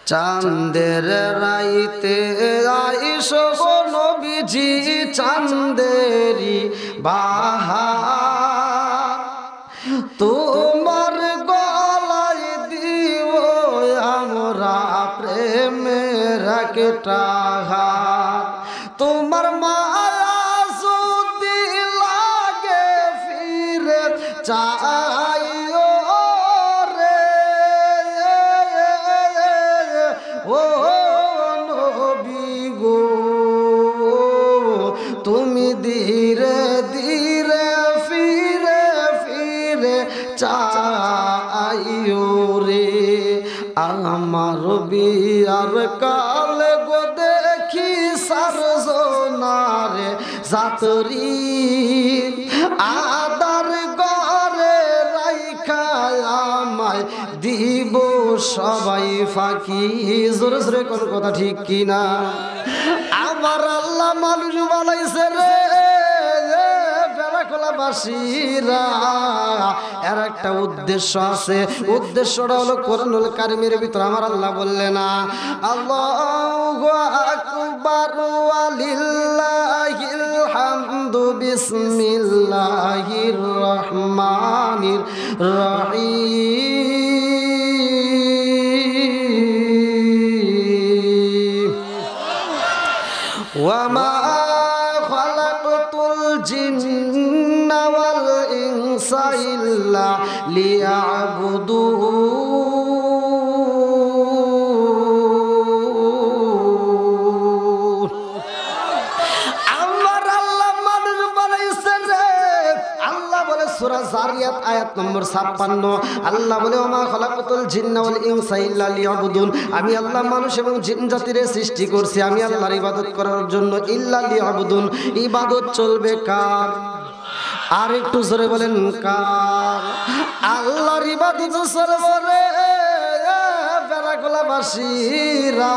চাঁদের রাইতে আইসো গো নবীজি চাঁদেরি বাহার তোমার গলায় দিব আমরা প্রেমের একটা হার তোমার মায়া যদি লাগে ফিরে চাইও ও নবী গো তুমি ধীরে ধীরে ফিরে ফিরে চাইও রে আমার বিয়ার কালে গো দেখি সারজনারে জাতরি আদার গরে রাইখা আমায় দিব সবাই ফাঁকি জোরে জোরে কোন কথা ঠিক কিনা আমার আল্লাহ মানুষ বানাইছে রে বেড়াখোলাবাসীরা এর একটা উদ্দেশ্য আছে উদ্দেশ্যটা হলো কোরআনুল কারীমের ভিতর আমার আল্লাহ বললেন না আল্লাহু আকবার ওয়ালিল্লাহিল হামদু বিসমিল্লাহির রহমানির রহিম ওয়া মা খালাকতুল জিন্না ওয়াল ইনসা ইল্লা লিয়াবুদুন আমার আল্লাহ মানুষ বানাইছেন রে আল্লাহ বলে সূরা জারিয়াত আয়াত নম্বর 56 আল্লাহ বলে ওয়া মা খালাকতুল জিন্না ওয়াল ইনসা ইল্লা লিয়াবুদুন আমি আল্লাহ মানুষ এবং জিন জাতিরে সৃষ্টি করছি আমি আল্লাহর ইবাদত করার জন্য ইল্লা লিয়াবুদুন ইবাদত চলবে কার আর একটু জোরে বলেন কার আল্লাহর ইবাদত চলবে রে বেড়াখোলাবাসীরা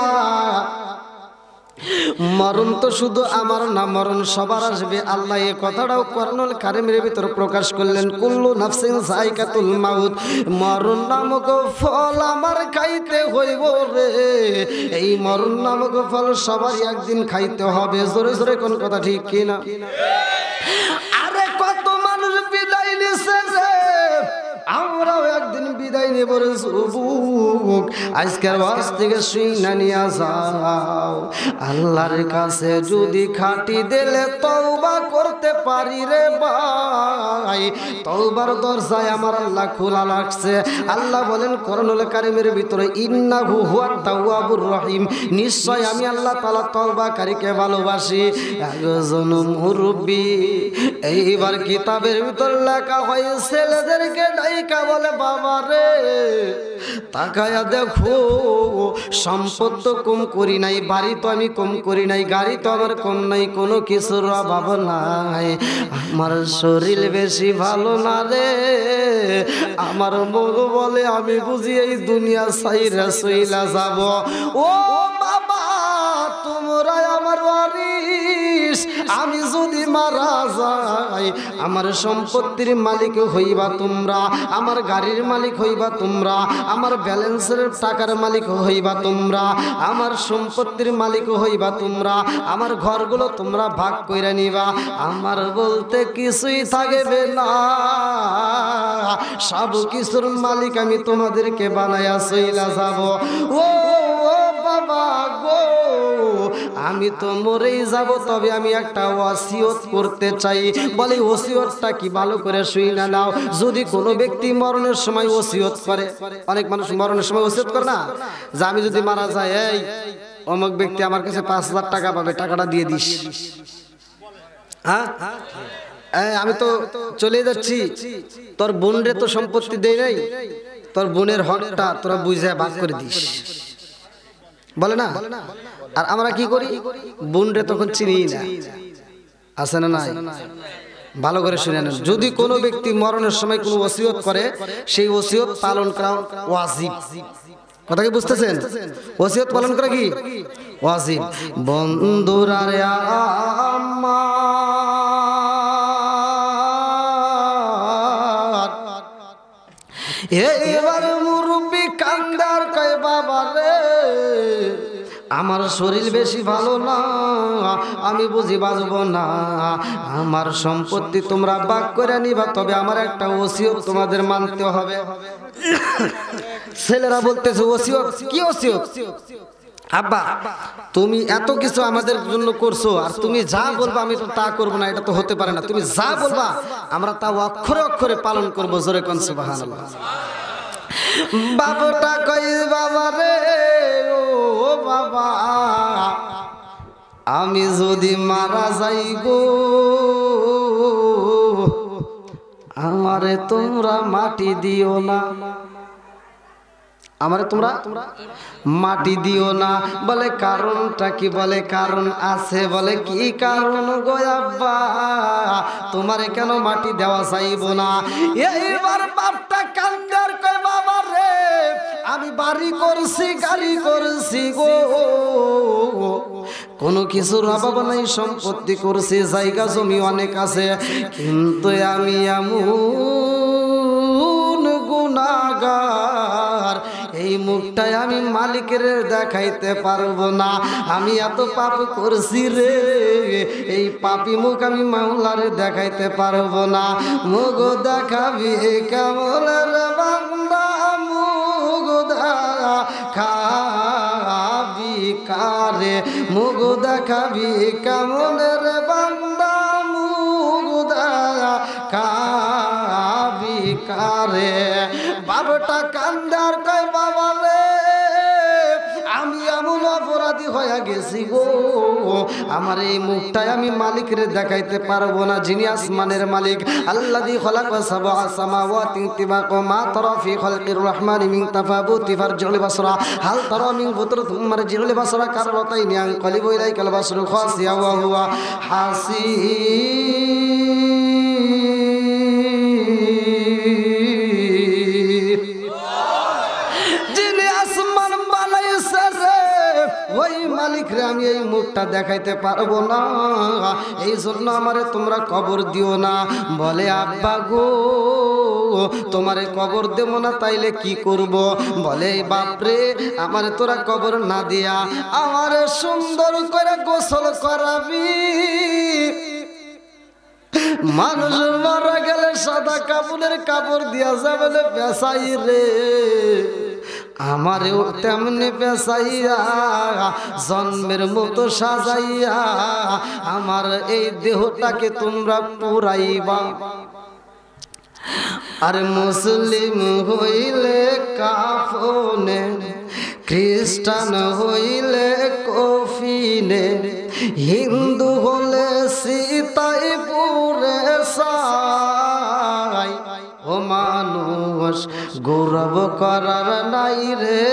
মরণ তো শুধু আমার না মরণ সবার আসবে আল্লাহ এই কথাটাও কোরআনুল কারীমের ভিতর প্রকাশ করলেন কুল্লু নাফসিন যায়কাতুল মাউত মরণ নামক ফল আমার খাইতে হইব রে এই মরণ নামক ফল সবারই একদিন খাইতে হবে জোরে জোরে কোন কথা ঠিক কিনা আরে কত মানুষ বিদায় নিছে রে আমরাও একদিন বিদায় নেব রে যুবক আজকের ওয়াজ থেকে শুইনা নিয়া যাও আল্লাহর কাছে যদি খাঁটি দিলে তওবা করতে পারি রে ভাই তওবার দরজায় আমার আল্লাহ খোলা রাখছে আল্লাহ বলেন কোরআনুল কারীমের ভিতরে ইন্নাহু হুয়াত তাওয়াবুর রহিম নিশ্চয় আমি আল্লাহ তাআলা তওবাকারীকে ভালোবাসি একজন মুরব্বি এইবার কিতাবের ভিতর লেখা হয়েছে ছেলেদেরকে ডাইকা বলে বাবা রে তাকায়া দেখো সম্পদ তো কম করি নাই বাড়ি তো আমি কম করি নাই গাড়ি তো আমার কম নাই কোনো কিছুর অভাব নাই আমার শরীর বেশি ভালো না রে আমার মন বলে আমি বুঝি এই দুনিয়া ছাইরা চইলা যাব ও বাবা তোমরা আমার ওয়ারিস আমি যদি মারা যাই আমার সম্পত্তির মালিক হইবা তোমরা আমার গাড়ির মালিক হইবা তোমরা আমার ব্যালেন্সের টাকার মালিক হইবা তোমরা আমার সম্পত্তির মালিক হইবা তোমরা আমার ঘরগুলো তোমরা ভাগ কইরা নিবা আমার বলতে কিছুই থাকবে না সব কিছুর মালিক আমি তোমাদেরকে বানায়া চইলা যাব ও বাবা গো আমি তো মরেই যাব তবে আমি একটা ওয়াসিয়ত করতে চাই বলে ওসিয়তটা কি ভালো করে শুইনা নাও যদি কোনো ব্যক্তি মরণের সময় ওসিয়ত করে অনেক মানুষ মরণের সময় ওসিয়ত করে না যে আমি যদি মারা যাই এই অমুক ব্যক্তি আমার কাছে 5,000 টাকা পাবে টাকাটা দিয়ে দিস হ্যাঁ আমি তো চলে যাচ্ছি তোর বোনরে তো সম্পত্তি দেই নাই তোর বোনের হকটা তোরা বুঝে ভাগ করে দিস বলে না আর আমরা কি করি বোনরে তখন চিনি না আছে না নাই ভালো করে শুনে নেন যদি কোনো ব্যক্তি মরণের সময় কোনো ওসিয়ত করে সেই ওসিয়ত পালন করা ওয়াজিব কথা কি বুঝতেছেন ওসিয়ত পালন করা কি ওয়াজিব বন্ধুরা রে আমার এবার মুরব্বি কান্দার কয় বাবা রে আমার শরীর বেশি ভালো না, আমি বুঝি বাঁচব না, আমার সম্পত্তি তোমরা ভাগ করে নিবা, তবে আমার একটা ওসিয়ত তোমাদের মানতে হবে। ছেলেরা বলতেছে ওসিয়ত কি? ওসিয়ত আব্বা তুমি এত কিছু আমাদের জন্য করছো, আর তুমি যা বলবা আমি তো তা করবো না, এটা তো হতে পারে না। তুমি যা বলবা আমরা তা অক্ষরে অক্ষরে পালন করবো। জোরে কোন সুবহানাল্লাহ। বাবাটা কই বাবা রে, ও বাবা আমি যদি মারা যাই গো, আমারে তোমরা মাটি দিও না, আমারে তোমরা মাটি দিও না। বলে কারণটা কি? বলে কারণ আছে। বলে কি কারণ গো আব্বা, তোমারে কেন মাটি দেওয়া চাইব না? এইবার বাপটা কান্দার কয় বাবা রে, আমি বাড়ি করছি গাড়ি করছি গো, কোনো কিছুর অভাব নাই, সম্পত্তি করছি, জায়গা জমি অনেক আছে, কিন্তু আমি এমন গুনাহগার এই মুখটাই আমি মালিকের দেখাইতে পারবো না। আমি এত পাপ করছি রে, এই পাপী মুখ আমি মাওলারে দেখাইতে পারবো না। মুখ দেখাবি কেমন রে বান্দা, মুখ দেখাবি কারে, মুখ দেখাবি কেমন রে বান্দা, মুখ দেখাবি কারে। বাবাটা কান্দার কয় বাবা রে, আমি এমন অপরাধী হয়ে গেছি গো, আমার এই মুখটাই আমি মালিকের দেখাইতে পারবো না, যিনি আসমানের মালিক। আল্লাযী খালাকা সাবআ সামাওয়াতিন তিবাকা মা তারা ফি খালকির রহমানি মিন তাফাবুতি ফারজিউল বাসরা হাল তারা মিন ফুতুর থুম্মা রজিউল বাসরা কাররাতাইনি আনকালিবু ইলাইকাল বাসরু খাসিয়া ওয়া হুয়া হাসিব। যিনি আসমান বানাইছে রে, ওই মালিক রে আমি এই মুখটা দেখাইতে পারবো না, এই জন্য আমারে তোমরা কবর দিও না। বলে আব্বা গো তোমারে কবর দেব না তাইলে কি করব? বলে বাপরে আমারে তোরা কবর না দিয়া আমারে সুন্দর করে গোসল করাবি। মানুষ মারা গেলে সাদা কাপড়ের কাপড় দিয়া যাবে পেশাই রে, আমারেও তেমনি পেশাইয়া জন্মের মতো সাজাইয়া আমার এই দেহটাকে তোমরা পুরাইবা। আর মুসলিম হইলে কাফনে, খ্রিস্টান হইলে কফিনে, হিন্দু হলে সীতাই পুরে সাই। ও মানুষ গৌরব করার নাই রে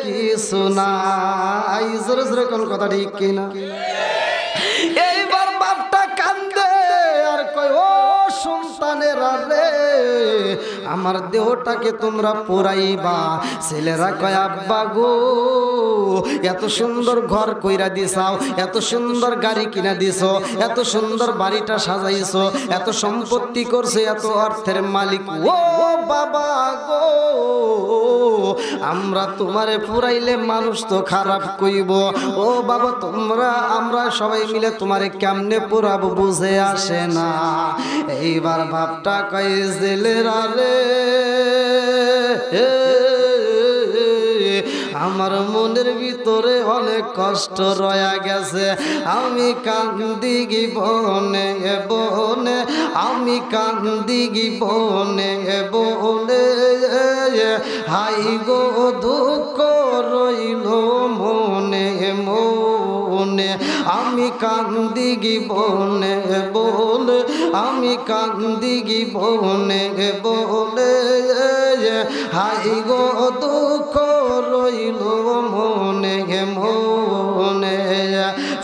কিছু নাই। জোরে জোরে কোন কথা ঠিক কিনা? এইবার বাপটা কান্দে আর কয় ও সন্তানেরা রে, আমার দেহটাকে তোমরা পোড়াইবা। ছেলেরা কয় আব্বা গো এত সুন্দর ঘর কইরা দিছাও, এত সুন্দর গাড়ি কিনা দিছো, এত সুন্দর বাড়িটা সাজাইছো, এত সম্পত্তি করছে, এত অর্থের মালিক, ও বাবা গো আমরা তোমারে পুরাইলে মানুষ তো খারাপ কইব। ও বাবা তোমরা আমরা সবাই মিলে তোমারে কেমনে পুরাবো বুঝে আসে না। এইবার বাপটা কয় জেলেরা রে, আমার মনের ভিতরে অনেক কষ্ট রয়া গেছে, আমি কান্দি গি বনে বনে, আমি কান্দি গি বনে বনে, হাই গো দুঃখ রইল মনে মনে, আমি কান্দি গি বনে বনে, আমি কান্দি গি বনে বনে, হাই গো দুঃখ রইল মনে মনে।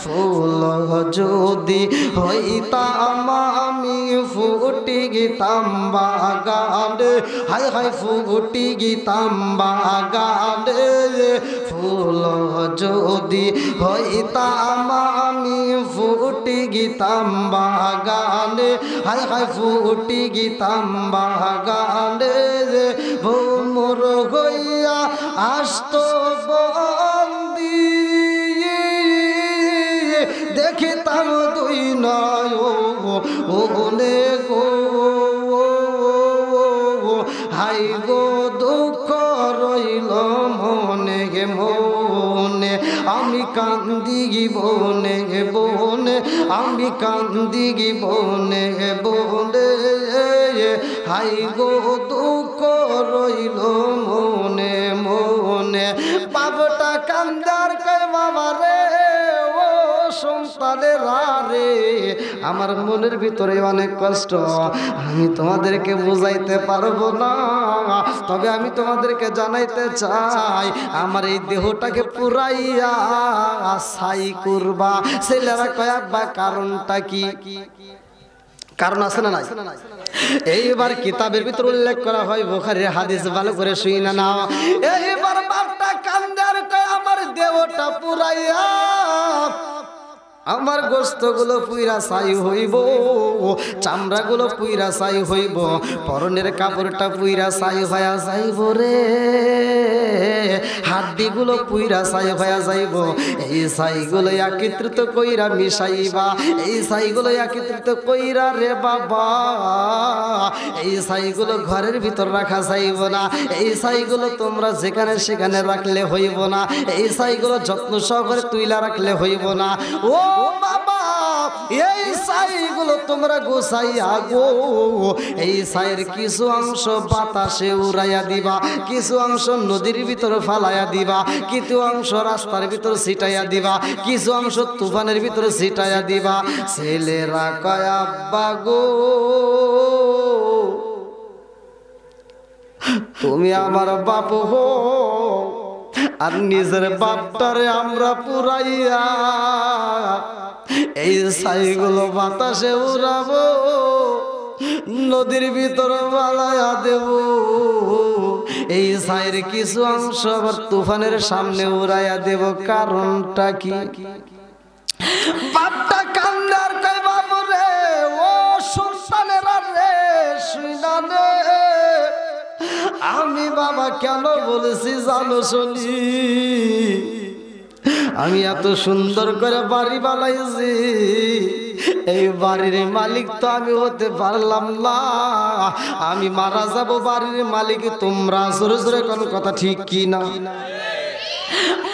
ফুল যদি হইতাম আমি ফুটি গিতাম বাগানে, হাই হাই ফুটি গিতাম বাগানে। ফুল যদি হইতাম আমি ফুটি গিতাম বাগানে, হাই হাই ফুটি গিতাম বাগানে। ভোমর হইয়া আসতো বন্দি মনে আমি কান্দি বনে বনে আমি কান্দি বনে বনে হাই গো দুঃখ রইল মনে মনে বাবটা কান্দার কয় বাবা রে ও সন্তানেরা রে আমার মনের ভিতরে অনেক কষ্ট আমি তোমাদেরকে বুঝাইতে পারবো না তবে আমি তোমাদেরকে জানাইতে চাই আমার এই দেহটাকে পুরাইয়া ছাই করবা ছেলেরা কয় আব্বা কারণটা কি কারণ আছে না নাই এইবার কিতাবের ভিতর উল্লেখ করা হয় বুখারীর হাদিস ভালো করে শুইনা নাও এইবার বাপটা কান্দে আর কয় আমার দেহটা পুরাইয়া আমার গোশতগুলো পুইরা ছাই হইব চামড়াগুলো পুইরা ছাই হইব পরনের কাপড়টা পুইরা ছাই হইয়া যাইব রে হাড্ডিগুলো পুইরা ছাই হইয়া যাইব এই ছাইগুলো একত্রিত কইরা মিশাইবা এই ছাইগুলো একত্রিত কইরা রে বাবা এই ছাইগুলো ঘরের ভিতর রাখা যাইব না এই ছাইগুলো তোমরা যেখানে সেখানে রাখলে হইব না এই ছাইগুলো যত্ন সহকারে তুইলা রাখলে হইব না ও বাবা এই ছাইগুলো তোমরা গোছাইয়া গো এই ছাইয়ের কিছু অংশ বাতাসে উড়াইয়া দিবা কিছু অংশ নদীর ভিতর ফালাইয়া দিবা কিছু অংশ রাস্তার ভিতর ছিটাইয়া দিবা কিছু অংশ তুফানের ভিতর ছিটাইয়া দিবা ছেলেরা কয় আব্বা গো তুমি আমার বাপ হো আর নিজের বাপটারে আমরা পুরাইয়া এই ছাইগুলো বাতাসে উড়াবো নদীর ভিতর বালাইয়া দেব এই ছাইয়ের কিছু অংশ আবার তুফানের সামনে উড়াইয়া দেব কারণটা কি বাপটা কান্দার কয় বাবু রে ও সন্তানেরা রে শুইনা রে আমি বাবা কেন বলেছি জানো শুনি আমি এত সুন্দর করে বাড়ি বানাইছি এই বাড়ির মালিক তো আমি হতে পারলাম না আমি মারা যাব বাড়ির মালিক তোমরা জোরে জোরে কোন কথা ঠিক কি না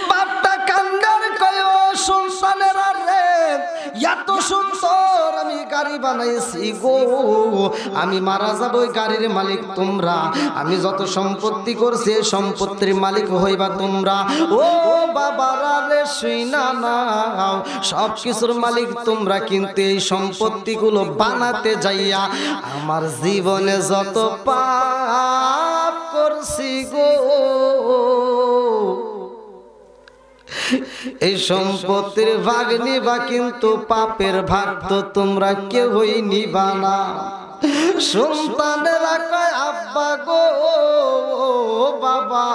বাপটা কান্দার কয় ও সন্তানেরা রে এত সুন্দর আমি গাড়ি বানাইছি গো আমি মারা যাব ওই গাড়ির মালিক তোমরা আমি যত সম্পত্তি করছি সম্পত্তির মালিক হইবা তোমরা ও বাবারা রে শুইনা নাও সব কিছুর মালিক তোমরা কিন্তু এই সম্পত্তিগুলো বানাতে যাইয়া আমার জীবনে যত পাপ করছি গো এই সম্পত্তির ভাগ নিবা কিন্তু পাপের ভাগ তো তোমরা কেউই নিবা না সন্তানেরা কয় আব্বা গো বাবা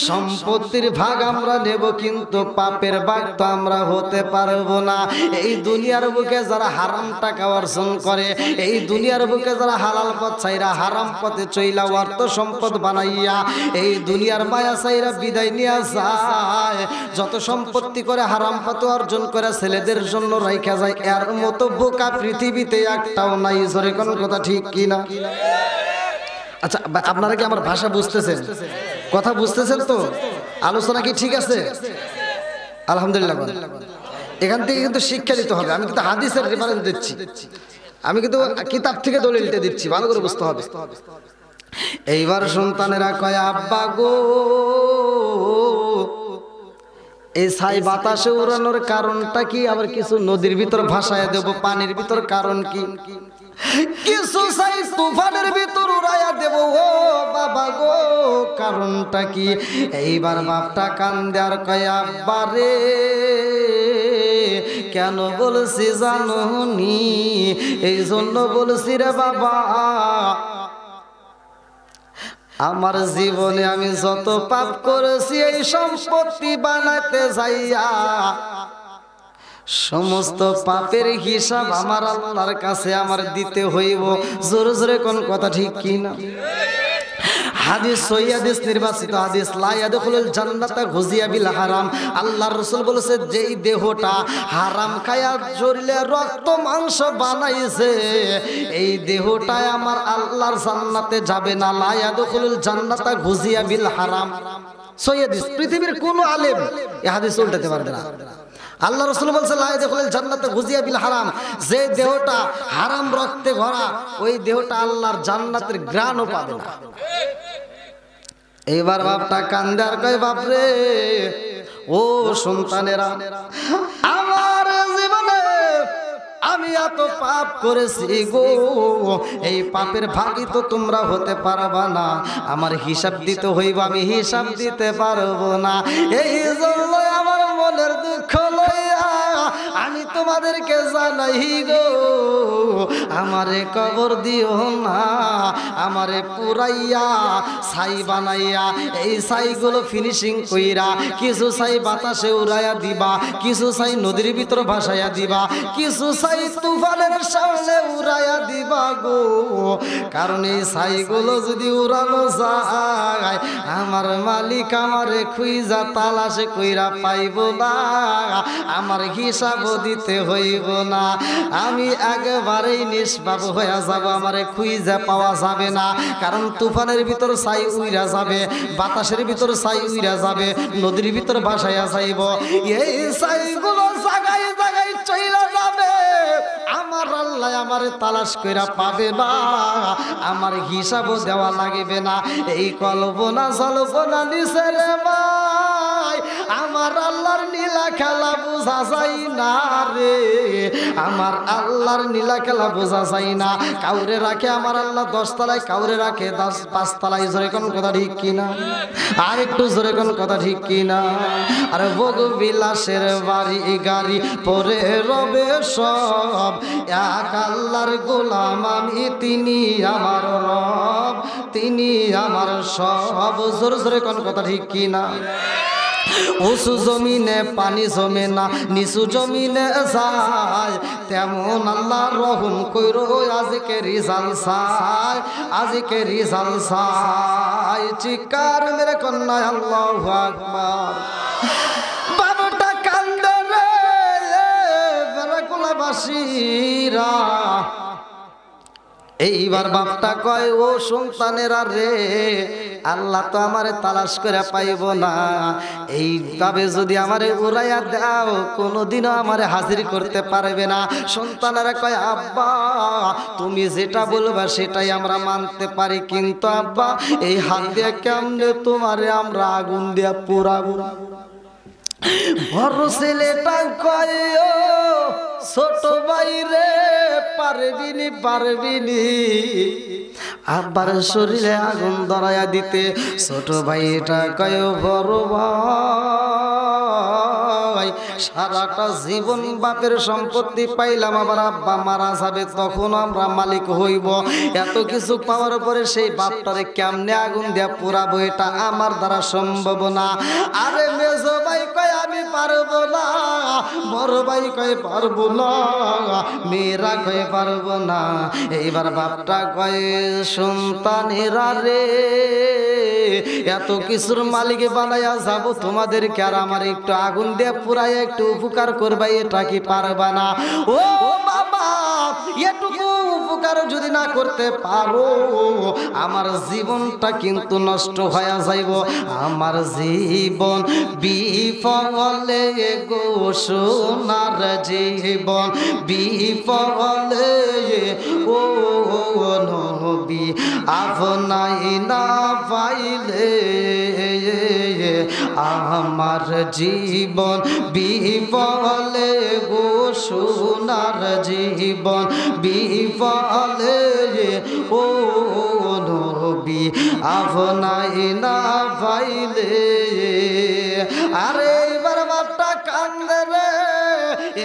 সম্পত্তির ভাগ আমরা নেব কিন্তু পাপের ভাগ তো আমরা হতে পারবো না এই দুনিয়ার বুকে যারা হারাম টাকা অর্জন করে এই দুনিয়ার বুকে যারা হালাল পথ ছাইরা হারাম পথে চইলা অর্থ সম্পদ বানাইয়া এই দুনিয়ার মায়া ছাইরা বিদায় নিয়ে যায় যত সম্পত্তি করে হারাম পথ অর্জন করে ছেলেদের জন্য রাইখা যায় এর মতো বোকা পৃথিবীতে একটাও নাই জোরে কোন কথা ঠিক কিনা আচ্ছা আপনারা কি আমার ভাষা বুঝতেছেন কথা বুঝতেছেন তো আলোচনা কি ঠিক আছে আলহামদুলিল্লাহ এখান থেকে কিন্তু শিক্ষা নিতে হবে আমি কিন্তু হাদিসের রেফারেন্স দিচ্ছি আমি কিন্তু কিতাব থেকে দলিলটা দিচ্ছি ভালো করে বুঝতে হবে এইবার সন্তানেরা কয় আব্বা গো এই ছাই বাতাসে উড়ানোর কারণটা কি আবার কিছু নদীর ভিতর ভাসায় দেব পানির ভিতর কারণ কি কিছু ছাই তুফানের ভিতর উড়াইয়া দেব ও বাবা গো কারণটা কি এইবার বাপটা কান্দে আর কয় আব্বা রে কেন বলছি জানোনি এই জন্য বলছি রে বাবা আমার জীবনে আমি যত পাপ করেছি এই সম্পত্তি বানাতে যাইয়া সমস্ত পাপের হিসাব আমার আল্লাহর কাছে আমার দিতে হইব জোরে জোরে কোন কথা ঠিক কি না হাদিস সহিহ হাদিস নির্বাচিত হাদিস লা ইয়াদখুলুল জান্নাতা গুজিয়া বিল হারাম। আল্লাহর রাসূল বলেছে যেই দেহটা হারাম খায়া শরীরে রক্ত মাংস বানাইছে এই দেহটাই আমার আল্লাহর জান্নাতে যাবে না। লা ইয়াদখুলুল জান্নাতা গুজিয়া বিল হারাম। সহিহ হাদিস। পৃথিবীর কোন আলেম এই হাদিস উল্টাতে পারবে না। আল্লাহ রাসূল বলেছে লা ইয়াদখুলুল জান্নাতা গুজিয়া বিল হারাম, যে দেহটা হারাম রক্তে ভরা ওই দেহটা আল্লাহর জান্নাতের ঘ্রাণও পাবে না। এইবার বাপটা কান্দে আর কয় বাপরে ও সন্তানেরা, আমার জীবনে আমি এত পাপ করেছি গো, এই পাপের ভাগী তো তোমরা হতে পারবা না, আমার হিসাব দিতে হইব, আমি হিসাব দিতে পারবো না। এই জন্য আমার মনের দুঃখ লইয়া আমি তোমাদেরকে জানাই গো, আমারে কবর দিও না, আমারে পুরাইয়া ছাই বানাইয়া এই ছাইগুলো ফিনিশিং কইরা কিছু ছাই বাতাসে উড়াইয়া দিবা, কিছু ছাই নদীর ভিতর ভাসাইয়া দিবা, কিছু ছাই তুফানের সামনে উড়াইয়া দিবা গো। কারণ এই ছাইগুলো যদি উড়ানো যায় আমার মালিক আমারে খুঁজা তালাশে কইরা পাইব না, আমার হিসাবও দিতে হইব না, আমি একেবারেই নিষ্পাপ হয়ে যাব, আমারে খুঁজা পাওয়া যাবে না। কারণ তুফানের ভিতর ছাই উইরা যাবে, বাতাসের ভিতর ছাই উইরা যাবে, নদীর ভিতর ভাসাইয়া যাইব, এই ছাইগুলো জায়গায় জায়গায় চইলা যাবে, আমার আল্লাহ আমারে তালাশ কইরা পাবে না, আমার হিসাবও দেওয়া লাগবে না। এই কল্পনা জল্পনা নিছে রে ভাই, আমার আল্লাহর নীলা খেলা বোঝা যায় না রে, আমার আল্লাহর নীলা খেলা বোঝা যায় না। কাউরে রাখে আমার আল্লাহ 10 তলায়, কাউরে রাখে 5 তলায়। জোরে কোন কথা ঠিক কিনা? আর একটু জোরে কোন কথা ঠিক কিনা? আরে ভোগ বিলাসের বাড়ি গাড়ি পরে রবে সব, এক আল্লাহর গোলাম আমি, তিনি আমার রব, তিনি আমার সব। জোরে জোরে কোন কথা ঠিক কিনা? উঁচু জমিনে পানি জমে না, নিচু জমিনে যায়, তেমন আল্লাহ রহম কইরো আজকে রিজাল চাই, আজকে রিজাল চাই। চিৎকার মেরে কন্যা আল্লাহু আকবার। বাবাটা কান্দে রে বেড়াকুলাবাসীরা। এইবার বাপটা কয় ও সন্তানেরা রে, আল্লাহ তো আমারে তালাশ করে পাইব না, এইভাবে যদি আমারে উড়াইয়া দাও কোনোদিনও আমারে হাজির করতে পারবে না। সন্তানেরা কয় আব্বা তুমি যেটা বলবা সেটাই আমরা মানতে পারি, কিন্তু আব্বা এই হাত দিয়ে কেমনে তোমারে আমরা আগুন দিয়া পোড়াবো। বড় ছেলেটা কয় ও ছোট ভাই রে, পারবিনি পারবিনি আব্বার শরীরে আগুন ধরাইয়া দিতে। ছোট ভাইটা কয় বড় ভাই সারাটা জীবন বাপের সম্পত্তি পাইলাম, আবার আব্বা মারা যাবে তখন আমরা মালিক হইব, এত কিছু পাওয়ার পরে সেই বাপটারে কেমনে আগুন দিয়া পোড়াবো, এটা আমার দ্বারা সম্ভব না। আরে মেজো ভাই কয় আমি পারবো না, বড় ভাই কয় পারবো না, মেয়েরা কয় পারবো না। এইবার বাপটা কয় সন্তানেরা রে, এত কিছুর মালিক বানাইয়া যাব তোমাদেরকে, আর আমার একটু আগুন দিয়ে পুরাই একটু উপকার করবা, এটা কি পারবা না? ও বাবা এটুকু উপকার যদি না করতে পারো আমার জীবনটা কিন্তু নষ্ট হয়ে যাইব, আমার জীবন বিফলে গো সোনার জীবন বিফলে। ও নবী আপনাই না পাইলে আমার জীবন বিফলে গো সোনার জীবন বিফলে। ও নবী আপনাই না পাইলে। আরে এবার বাপটা কান্দে রে,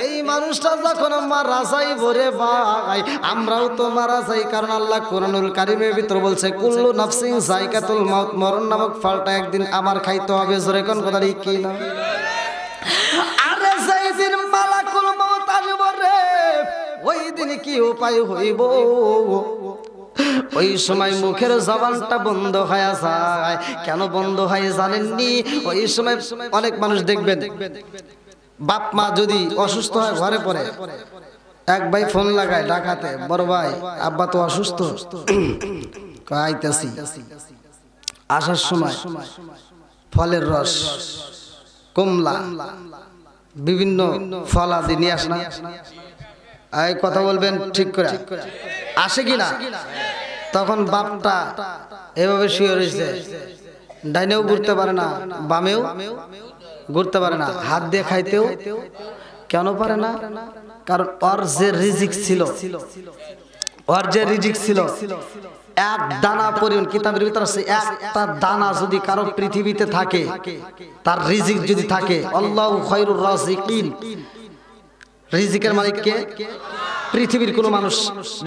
এই মানুষটা যখন মারা যাইব রে ভাই আমরাও তো মারা যাই, কারণ আল্লাহ কোরআনুল কারীমের ভিতর বলছে কুল্লু নাফসিন যায়কাতুল মাউত, মরণ নামক ফলটা একদিন আমার খাইতে হবে। জোরে কোন কথা ঠিক কি না? আরে যেদিন মালাকুল মউত আসবে রে ওই দিন কি উপায় হইব? ওই সময় মুখের জবানটা বন্ধ হয়ে যায়। কেন বন্ধ হয় জানেননি? ওই সময় অনেক মানুষ দেখবেন বাপ মা যদি অসুস্থ হয় ঘরে পড়ে, এক ভাই ফোন লাগায় ঢাকাতে, বড় ভাই আব্বা তো অসুস্থ, আইতাছি। আসার সময় ফলের রস, কমলা, বিভিন্ন ফল আদি নিয়ে আসে না? এই কথা বলবেন ঠিক করে, আসে কিনা? তখন বাপটা এভাবে শুয়ে রয়েছে, ডাইনেও ঘুরতে পারে না, বামেও ঘুরতে পারে না, হাত দিয়ে খাইতেও কেন পারে না? কারণ ওর যে রিজিক ছিল, ওর যে রিজিক ছিল, এক দানা পরিমাণ, কিতাবের ভিতরে আছে একটা দানা যদি কারো পৃথিবীতে থাকে, তার রিজিক যদি থাকে, আল্লাহু খায়রুর রাজিকিন, রিজিকের মালিক কে? পৃথিবীর কোনো মানুষ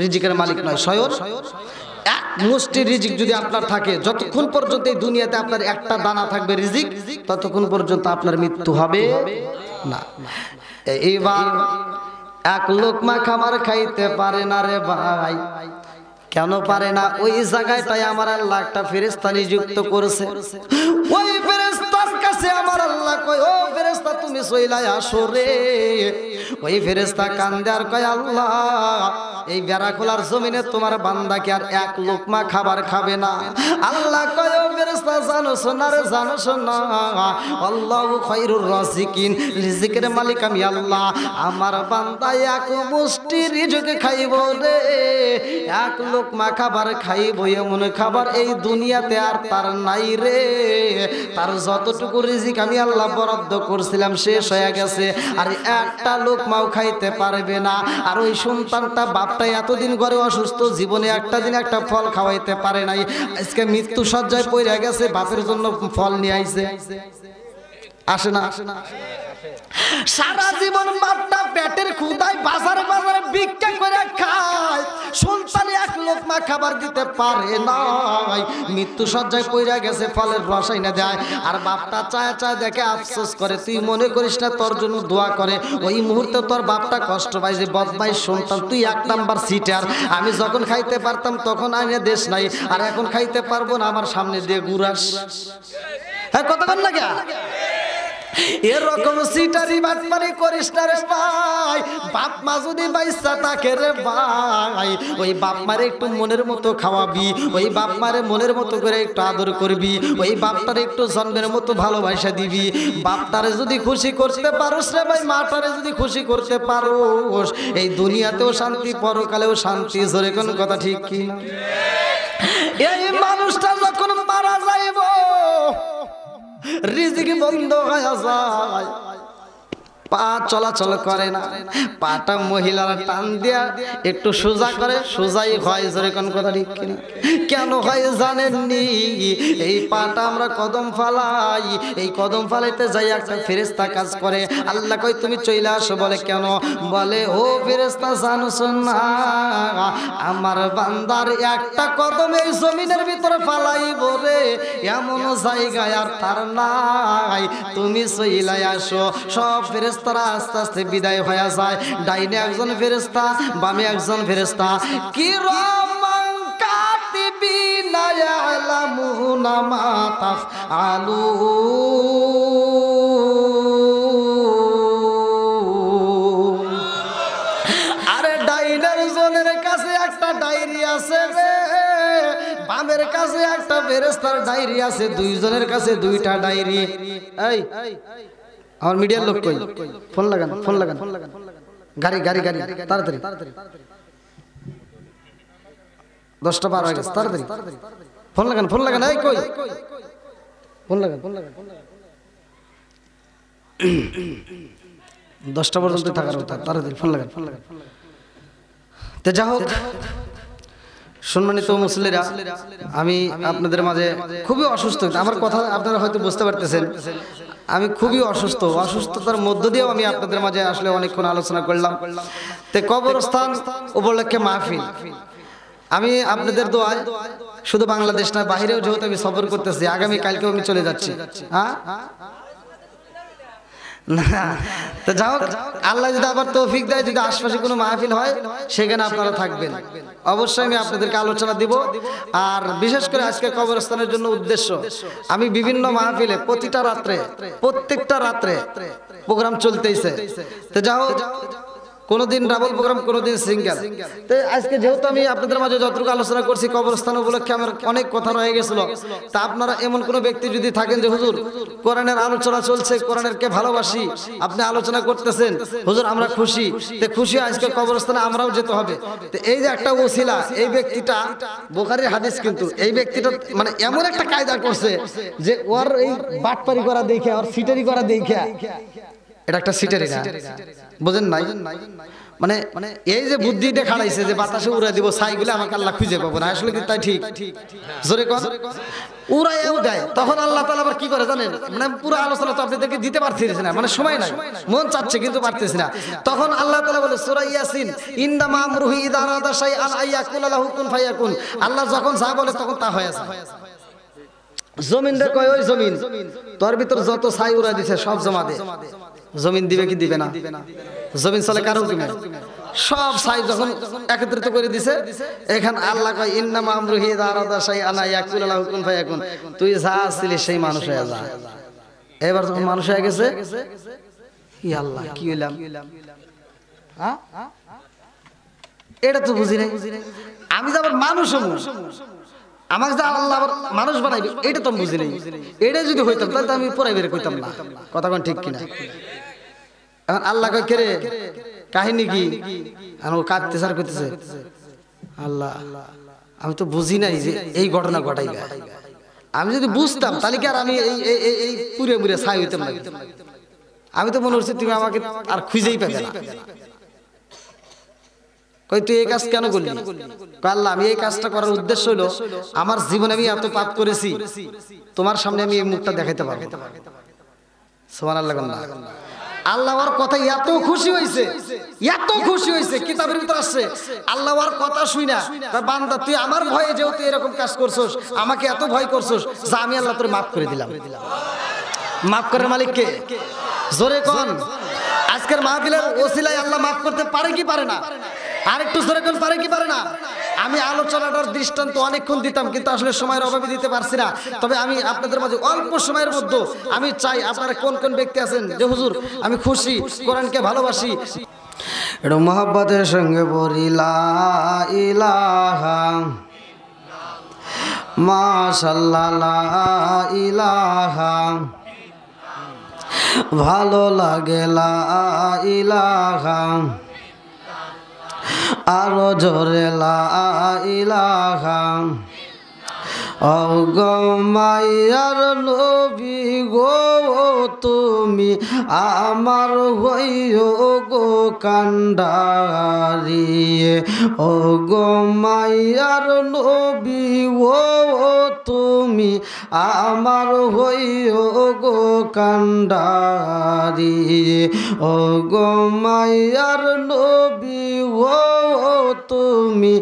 রিজিকের মালিক নয়, স্বয়ং এক মুষ্টি রিজিক যদি আপনার থাকে, যতক্ষণ পর্যন্ত এই দুনিয়াতে আপনার একটা দানা থাকবে রিজিক, ততক্ষণ পর্যন্ত আপনার মৃত্যু হবে না। এইবার এক লোকমা খাবার খাইতে পারে না রে ভাই। কেন পারে না? ওই জায়গাটায় আমার আল্লাহ একটা ফেরেশতা নিযুক্ত করেছে। ওই ফেরেশতার কাছে আমার আল্লাহ কয়, ও ফেরেশতা তুমি চইলাই আসো রে। ওই ফেরেশতা কান্দে আর কয়, আল্লাহ এই বেড়াখোলার জমিনে তোমার বান্দা কি আর এক লোকমা খাবার খাবে না? আল্লাহ কয়, ও ফেরেশতা জানো শোনা রে, জানো শোনা, আল্লাহু খায়রুর রাজিকিন, রিজিকের মালিক আমি আল্লাহ। আমার বান্দা এক মুষ্টি রিজিক খাইব রে, এক লোকমা খাবার খাইব, এমন খাবার এই দুনিয়াতে আর তার নাই রে। তার যতটুকু রিজিক আমি আল্লাহ বরাদ্দ করছিলাম শেষ হয়ে গেছে, আর একটা লোকমাও খাইতে পারবে না। আর ওই সন্তানটা, বাপটা এতদিন ঘরে অসুস্থ, জীবনে একটা দিন একটা ফল খাওয়াইতে পারে নাই, আজকে মৃত্যু সজ্জায় পড়ে গেছে, বাপের জন্য ফল নিয়ে আইছে, আসে না? সারা জীবন বাপটা পেটের ক্ষুধায় বাজারে বাজারে ভিক্ষা করে খায়, সন্তান এক লোকমা খাবার দিতে পারে নাই, মৃত্যু সজ্জায় পড়ে গেছে, ফলের রস এনে দেয়, আর বাপটা চায় চায় দেখে আফসোস করে। তুই মনে করিস না তোর জন্য দোয়া করে, ওই মুহূর্তে তোর বাপটা কষ্ট পায় যে বদমাইশ সন্তান, তুই এক নাম্বার সিটার, আমি যখন খাইতে পারতাম তখন আইনে দেশ নাই, আর এখন খাইতে পারবো না, আমার সামনে দিয়ে ঘুরাস। হ্যাঁ, কতক্ষণ লাগে? এরকম সিটারি বাটপারি করিস না রে ভাই। বাপ মা যদি বাইসা থাকে রে ভাই, ওই বাপ মারে একটু মনের মতো খাওয়াবি, ওই বাপ মারে মনের মতো করে একটু আদর করবি, ওই বাপটারে একটু জন্মের মতো ভালোবাসা দিবি। বাপটারে যদি খুশি করতে পারোস রে ভাই, মাটারে যদি খুশি করতে পারোস, এই দুনিয়াতেও শান্তি, পরকালেও শান্তি। জোরে কোন কথা ঠিক কি? এই মানুষটা যখন মারা যাইব, রিজিক বন্ধ হয়ে যায়, পা চলাচল করে না, পাটা মহিলারা টান দিয়া একটু সোজা করে, সোজাই হয়। জোরে কোন কথা ঠিক কিনা? কেন হয় জানেননি? এই পাটা আমরা কদম ফালাই, এই কদম ফালাইতে যাই একটা ফেরেশতা কাজ করে। আল্লাহ কই তুমি চইলা আসো, বলে কেন? বলে ও ফেরেশতা জানো না, আমার বান্দার একটা কদম এই জমিনের ভিতরে ফালাইব রে, এমন জায়গায় আর তার নাই, তুমি চইলা আসো। সব ফেরেশতা তারা আস্তে আস্তে বিদায় হয়ে যায়। ডাইনে একজন ফেরেশতা, বামে একজন ফেরেশতা। কিরামান কাতিবিনা ইয়ালামুনা মা তাফআলুন। আরে ডাইনের জনের কাছে একটা ডায়েরি আছে রে, বামের কাছে একটা ফেরেশতার ডায়েরি আছে, দুইজনের কাছে দুইটা ডায়েরি। এই আমার মিডিয়ার লোক কই? ফোন লাগান, ফোন লাগান, গাড়ি গাড়ি গাড়ি, তাড়াতাড়ি, 10টা 12 হয়ে গেছে, তাড়াতাড়ি ফোন লাগান, ফোন লাগান। এই কই? ফোন লাগান, ফোন লাগান, 10টা পর্যন্ত থাকার কথা, তাড়াতাড়ি ফোন লাগান, ফোন লাগান। তো যা হোক, সম্মানিত মুসল্লিরা, আমি আপনাদের মাঝে খুবই অসুস্থ, আমার কথা আপনারা হয়তো বুঝতে পারতেছেন, আমি খুবই অসুস্থ। অসুস্থতার মধ্য দিয়েও আমি আপনাদের মাঝে আসলে অনেকক্ষণ আলোচনা করলাম। তো কবরস্থান উপলক্ষে মাহফিল, আমি আপনাদের দোয়ায় শুধু বাংলাদেশ না, বাহিরেও যেহেতু আমি সফর করতেছি, আগামী কালকেও আমি চলে যাচ্ছি। হ্যাঁ, না তো যাও, আল্লাহ যদি আবার তৌফিক দেয়, যদি আশপাশে কোনো মাহফিল হয় সেখানে আপনারা থাকবেন, অবশ্যই আমি আপনাদেরকে আলোচনা দিব। আর বিশেষ করে আজকে কবরস্থানের জন্য উদ্দেশ্য, আমি বিভিন্ন মাহফিলে প্রত্যেকটা রাত্রে প্রোগ্রাম চলতেইছে। তো যাও, কোনোদিন ডাবল প্রোগ্রাম, কোনোদিন সিঙ্গেল। তো আজকে যেহেতু আমি আপনাদের মাঝে যতটুকু আলোচনা করছি কবরস্থান উপলক্ষে আমার অনেক কথা রয়ে গেছিল, তা আপনারা এমন কোনো ব্যক্তি যদি থাকেন যে হুজুর কোরআনের আলোচনা চলছে, কোরআনের কে ভালোবাসি, আপনি আলোচনা করতেছেন, হুজুর আমরা খুশি, তো খুশি আজকে কবরস্থানে আমরাও যেতে হবে। তো এই যে একটা ওসিলা, এই ব্যক্তিটা বুখারীর হাদিস, কিন্তু এই ব্যক্তিটা মানে এমন একটা কায়দা করছে যে ওর এই বাটপারি করা দেখে, ওর সিটারি করা দেখে, এটা একটা সিটারি না, বুঝেন নাই? মানে এই যে বুদ্ধিটা খাড়াইছে যে বাতাসে উড়াই দিব ছাইগুলো, আমাকে আল্লাহ খুঁজে পাবো না, আসলে কি তাই? ঠিক জোরে কর, উড়াইও দেয়। তখন আল্লাহ তাআলা আবার কি করে জানেন? মানে পুরো আলোচনা তো আপনাদেরকে দিতে পারতেছি না, মানে সময় নাই, মন চাচ্ছে কিন্তু পারতেছি না। তখন আল্লাহ তাআলা বলে সূরা ইয়াসিন, ইন্নামা আমরুহু ইযা আরাদা শাইআন আইয়াকুলা লাহু কুন ফায়াকুন। আল্লাহ যখন যা বলে তখন তা হয়ে যায়। জমিন রে কয়, ওই জমিন তোর ভিতর যত ছাই উড়াই দিছে সব জমা দে। জমিন দিবে কি দিবে না? জমিন চলে কার হুকুমে? সব ছাই যখন একত্রিত করে দিছে, এখানে আল্লাহ কয় ইন্নামা আমরুহু ইযা আরাদা শাইআন আইয়াকুলা লাহু কুন ফায়াকুন। তুই যা ছিলি সেই মানুষ হয়ে যা। এবার যখন মানুষ হয়ে গেছে, ই আল্লাহ কি হইলাম? হ্যাঁ, এটা তো বুঝি নাই। আমি যে আবার মানুষ হবো, আমাকে যে আল্লাহ আবার মানুষ বানাইবে, এটা তো বুঝি নাই। এটা যদি হইতাম তাহলে তো আমি পড়াই বের করতাম না। কথা কোন ঠিক কিনা? এখন আল্লাহ কয় কে রে, কাহিনী কি? আর ও কাঁদতে সার করতেছে, আল্লাহ আমি তো বুঝি নাই যে এই ঘটনা ঘটাইবে। আমি যদি বুঝতাম তাহলে কি আর আমি এই পুরে মুড়ে ছাই হইতাম না? আমি তো মনে হচ্ছে তুমি আমাকে আর খুঁজেই পাবে না। কই তুই এই কাজ কেন করলি? আল্লাহ আমি এই কাজটা করার উদ্দেশ্য হলো আমার জীবনে আমি এত পাপ করেছি, তোমার সামনে আমি এই মুখটা দেখাইতে পারবো। সুবহানাল্লাহ। আল্লাহ ওর কথা এত খুশি হয়েছে, কিতাবের ভিতর আসছে আল্লাহ ওর কথা শুই না, বান্দা তুই আমার ভয়ে যেহেতু এরকম কাজ করছস, আমাকে এত ভয় করছস, যা আমি আল্লাহ তোর মাফ করে দিলাম। মাফ করার মালিক কে? জোরে কোন। আজকের মাহফিলের ওসিলায় আল্লাহ মাফ করতে পারে কি পারে না? আরেকটু জোরে কোন, পারে কি পারে না? আমি আলোচনাটার দৃষ্টান্ত অনেকক্ষণ দিতাম, কিন্তু আসলে সময়ের অভাবে দিতে পারছি না। তবে আমি আপনাদের মাঝে অল্প সময়ের মধ্যে আমি চাই আপনারা কোন কোন ব্যক্তি আছেন যে হুজুর আমি খুশি, কোরআনকে ভালোবাসি, এটা মহব্বতের সঙ্গে বলি লা ইলাহা মাশাআল্লাহ, লা ইলাহা ভালো লাগে, লা ইলাহা আরো জোরে, লা ইলাহা। ও গো মায়ার নবী গো, তুমি আমার হইও গো কান্ডারি। ও গো মায়ার নবী গো, তুমি আমার হইও গো কান্ডারি। ও গো মায়ার নবী গো, তুমি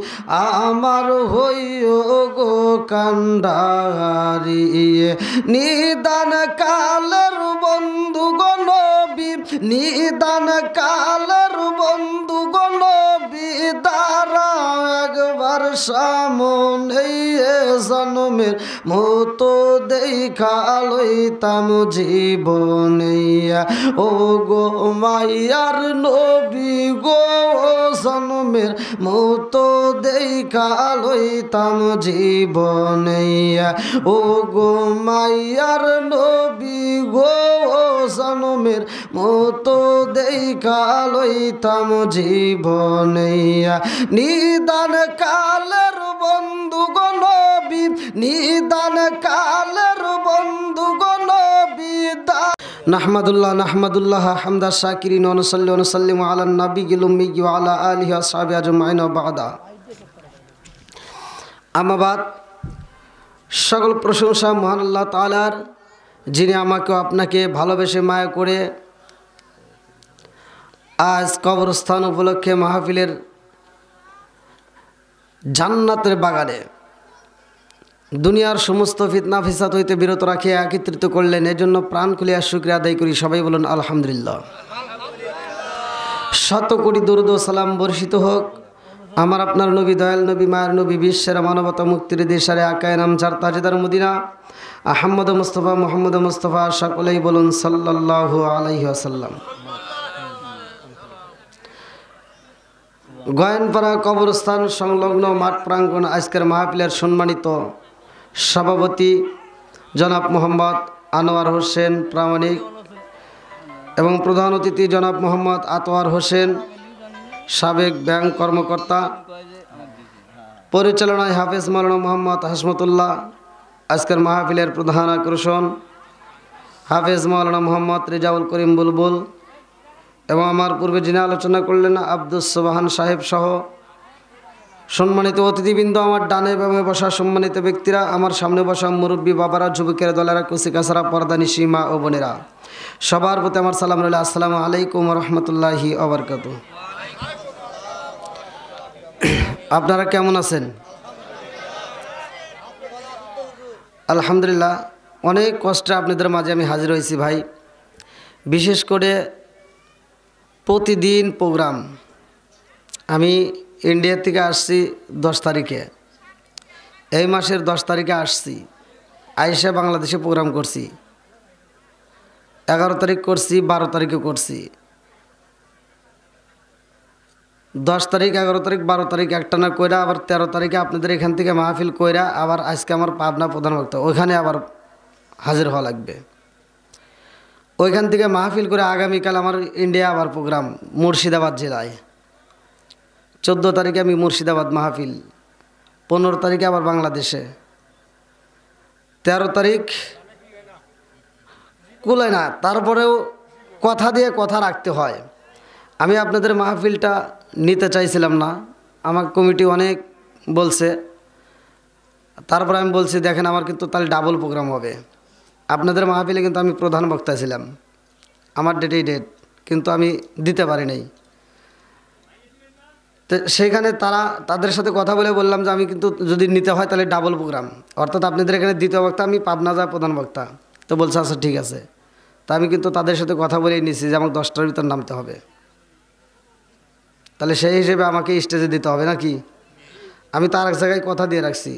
আমার হইও গো কান্ডারি। নিদান কালের বন্ধু গো নবী, নিদান কালের বন্ধু গো নবী, দাঁড়া একবার সামনে জন্মের মতো দেখা লইতাম জীবনে। ও গো মায়ার নবী গো, জন্মের মতো দেখা লইতাম জীবনে। ও গো মায়ার নবী গো, জন্মের মতো দেখা লইতাম জীবনে। নিদান কালের বন্ধু গো নবী, নিদান কালের বন্ধু গো নবী। নাহমাদুল্লাহ নাহমাদুল্লাহ হামদা শাকিরিন ওয়া নুসাল্লি ওয়া নুসাল্লিমু আলা নাবিয়িল উম্মি ওয়া আলা আলিহি ওয়া আসহাবিহি আজমাইন ওয়া বা'দা। আম্মা বাদ, সকল প্রশংসা মহান আল্লাহ তাআলার, যিনি আমাকে আপনাকে ভালোবেসে মায়া করে আজ কবরস্থান উপলক্ষে মাহফিলের জান্নাতের বাগানে দুনিয়ার সমস্ত ফিতনা ফিসাদ হইতে বিরত রাখিয়া একত্রিত করলেন, এজন্য প্রাণ খুলিয়া শুকরিয়া আদায় করি। সবাই বলুন আলহামদুলিল্লাহ। শত কোটি দরুদ ও সালাম বর্ষিত হোক আমার আপনার নবী, দয়াল নবী, মায়ের নবী, বিশ্বের মানবতা মুক্তির দেশারে আকায় নাম যার তাজেদার মদিনা আহমদ মুস্তফা মোহাম্মদ মুস্তফা, সকলেই বলুন সাল্লাল্লাহু আলাইহি ওয়াসাল্লাম। গয়ানপাড়া কবরস্থান সংলগ্ন মাঠ প্রাঙ্গণ আজকের মাহফিলের সম্মানিত সভাপতি জনাব মোহাম্মদ আনোয়ার হোসেন প্রামাণিক এবং প্রধান অতিথি জনাব মোহাম্মদ আতোয়ার হোসেন, সাবেক ব্যাংক কর্মকর্তা, পরিচালনায় হাফেজ মাওলানা মোহাম্মদ হাসমতুল্লাহ। আজকের মাহফিলের প্রধান আকর্ষণ হাফেজ মাওলানা মোহাম্মদ রেজাউল করিম বুলবুল এবং আমার পূর্বে যিনি আলোচনা করলেন আব্দুস সুবহান সাহেব সহ সম্মানিত অতিথিবৃন্দ, আমার ডানে বামে বসা সম্মানিত ব্যক্তিরা, আমার সামনে বসা মুরব্বী বাবারা, যুবকের দলেরা, কুসিকাছাড়া, পর্দানিশী মা ও বোনেরা, সবার প্রতি আমার সালাম রইল। আসসালামু আলাইকুম রহমতুল্লাহি ওয়া বারাকাতুহু। আপনারা কেমন আছেন? আলহামদুলিল্লাহ। অনেক কষ্টে আপনাদের মাঝে আমি হাজির হয়েছি ভাই। বিশেষ করে প্রতিদিন প্রোগ্রাম। আমি ইন্ডিয়া থেকে আসছি 10 তারিখে, এই মাসের 10 তারিখে আসছি, আইসা বাংলাদেশে প্রোগ্রাম করছি, 11 তারিখ করছি, 12 তারিখে করছি, 10 তারিখ, 11 তারিখ, 12 তারিখ একটানা কইরা, আবার 13 তারিখে আপনাদের এখান থেকে মাহফিল কইরা, আবার আজকে আমার পাবনা প্রধান বক্তা, ওইখানে আবার হাজির হওয়া লাগবে। ওইখান থেকে মাহফিল করে আগামীকাল আমার ইন্ডিয়া আবার প্রোগ্রাম মুর্শিদাবাদ জেলায়। 14 তারিখে আমি মুর্শিদাবাদ মাহফিল, 15 তারিখে আবার বাংলাদেশে, 13 তারিখ কুলায় না, তারপরেও কথা দিয়ে কথা রাখতে হয়। আমি আপনাদের মাহফিলটা নিতে চাইছিলাম না, আমার কমিটি অনেক বলছে, তারপরে আমি বলছি দেখেন আমার কিন্তু তাহলে ডাবল প্রোগ্রাম হবে। আপনাদের মাহফিলে কিন্তু আমি প্রধান বক্তা ছিলাম, আমার ডেটেই ডেট, কিন্তু আমি দিতে পারি নাই। তো সেইখানে তাদের সাথে কথা বলে বললাম যে আমি কিন্তু যদি নিতে হয় তাহলে ডাবল প্রোগ্রাম, অর্থাৎ আপনাদের এখানে দ্বিতীয় বক্তা, আমি পাবনা যা প্রধান বক্তা। তো বলছে আচ্ছা ঠিক আছে। তা আমি কিন্তু তাদের সাথে কথা বলেই নিছি যে আমাকে 10টার ভিতর নামতে হবে, তাহলে সেই হিসেবে আমাকে স্টেজে দিতে হবে নাকি। আমি তার এক জায়গায় কথা দিয়ে রাখছি,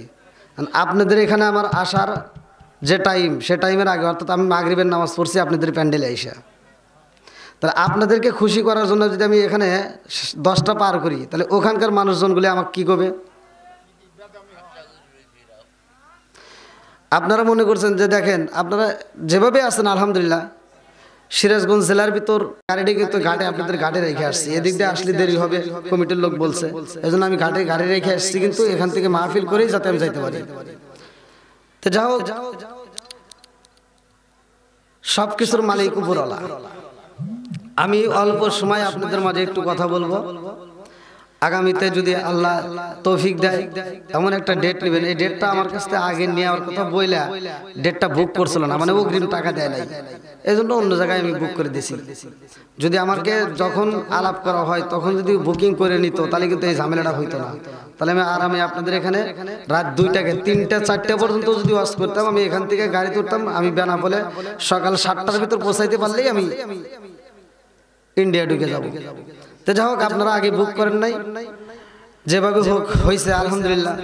আপনাদের এখানে আমার আসার যে টাইম, সে টাইমের আগে, অর্থাৎ আমি মাগরিবের নামাজ পড়ছি আপনাদের প্যান্ডেলে আইসা। তাহলে আপনাদেরকে খুশি করার জন্য যদি আমি এখানে 10টা পার করি, তাহলে ওখানকার মানুষজনগুলি আমাকে কী করবে? আপনারা মনে করছেন যে দেখেন আপনারা যেভাবে আছেন আলহামদুলিল্লাহ, সিরাজগঞ্জ জেলার ভিতর গাড়িটি কিন্তু ঘাটে, আপনাদের ঘাটে রেখে আসছি। এদিক দিয়ে আসলে দেরি হবে, কমিটির লোক বলছে, এই জন্য আমি গাড়ি রেখে আসছি, কিন্তু এখান থেকে মাহফিল করেই যাতে আমি যাইতে পারি। তো যাও, সব কিছুর মালিক উপরওয়ালা। আমি অল্প সময় আপনাদের মাঝে একটু কথা বলবো। আগামীতে যদি আল্লাহ তৌফিক দেয় এমন একটা ডেট নেবেন, এই ডেটটা আমার কাছ থেকে আগে নেওয়ার কথা বইলা ডেটটা বুক করছিল না, মানে অগ্রিম টাকা দেয় নাই, এই জন্য অন্য জায়গায় আমি বুক করে দিয়েছি। যদি আমাকে যখন আলাপ করা হয় তখন যদি বুকিং করে নিত তাহলে কিন্তু এই ঝামেলাটা হইতো না। তাহলে আমি আরামে আপনাদের এখানে রাত 2টাকে 3টা 4টা পর্যন্ত যদি ওয়াজ করতাম, আমি এখান থেকে গাড়ি তুলতাম, আমি বেনাপোলে সকাল 7টার ভিতর পৌঁছাইতে পারলেই আমি ইন্ডিয়া ঢুকে যাব। তো যাই হোক, আপনারা আগে বুক করেন নাই, যেভাবে হোক হয়েছে আলহামদুলিল্লাহ।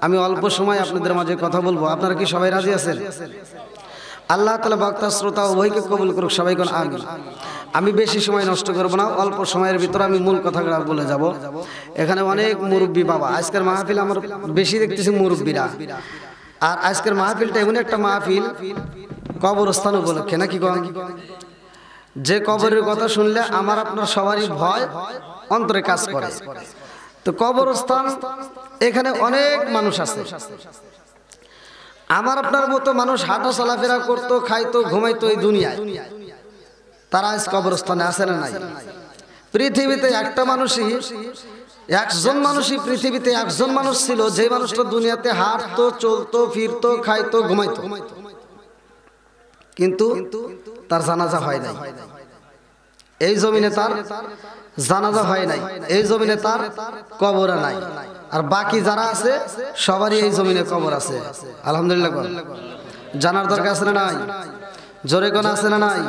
আমি অল্প সময় আপনাদের মাঝে কথা বলবো, আপনারা কি সবাই রাজি আছেন? আল্লাহ তাআলা বক্তা শ্রোতা উভয়কে কবুল করুক, সবাই কোন আমিন। আমি বেশি সময় নষ্ট করব না, অল্প সময়ের ভিতরে আমি মূল কথাগুলো বলে যাব। এখানে অনেক মুরব্বী বাবা, আজকের মাহফিল আমার বেশি দেখতেছি মুরব্বীরা। আর আজকের মাহফিলটা এমন একটা মাহফিল কবরস্থান উপলক্ষে, নাকি কোন? যে কবরের কথা শুনলে আমার আপনার সবারই ভয় অন্তরে কাজ করে। তো কবরস্থান, এখানে অনেক মানুষ আছে, আমার আপনার মতো মানুষ হাঁটা চলাফেরা করতো, খাইতো, ঘুমাইতো এই দুনিয়ায়। তারা আজ কবরস্থানে আছে না নাই? পৃথিবীতে একটা মানুষই, একজন মানুষই পৃথিবীতে একজন মানুষ ছিল, যে মানুষটা দুনিয়াতে হাঁটতো, চলতো, ফিরতো, খাইতো, ঘুমাইতো, কিন্তু তার জানাজা হয় নাই। এই জমিনে তার জানাজা হয় নাই, এই জমিনে তার কবর নাই, আর বাকি যারা আছে সবারই এই জমিনে কবর আছে। আলহামদুলিল্লাহ। জানার দরকার আছে না নাই? জোরে কোন আছে না নাই?